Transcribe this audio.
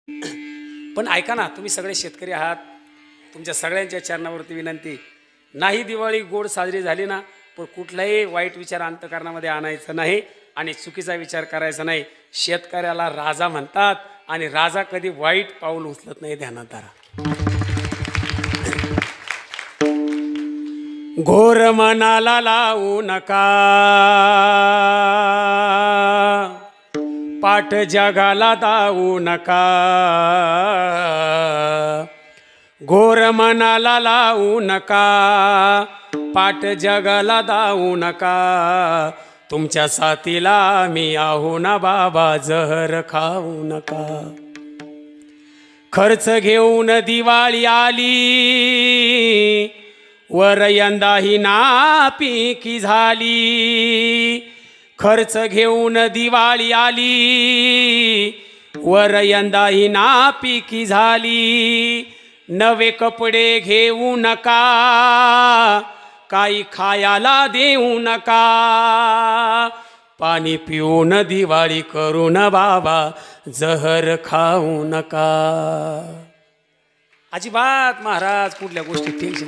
पण ऐका ना, तुम्ही सगळे शेतकरी आहात, तुमच्या सगळ्यांच्या चरणावरती विनंती, नाही दिवाळी गोड साजरी झाली ना, पण कुठलाही वाईट विचार अंतःकरणामध्ये आणायचा नाही आणि चुकीचा विचार करायचा नाही. शेतकऱ्याला राजा म्हणतात आणि राजा कधी वाईट पाऊल उचलत नाही, ध्यानात धरा. घोर मनाला लावू नका, पाठ जगाला दावू नका. घोर मनाला लावू नका, पाठ जगाला दावू नका. तुमच्या साथीला मी आहो ना बाबा, जहर खाऊ नका. खर्च घेऊन दिवाळी आली, वर यंदाही नापिकी झाली. खर्च घेऊन दिवाळी आली, वर यंदाही नापिकी झाली. नवे कपडे घेऊ नका, काही खायला देऊ नका. पाणी पिऊन दिवाळी करू न बाबा, जहर खाऊ नका. अजिबात महाराज कुठल्या गोष्टी टेन्शन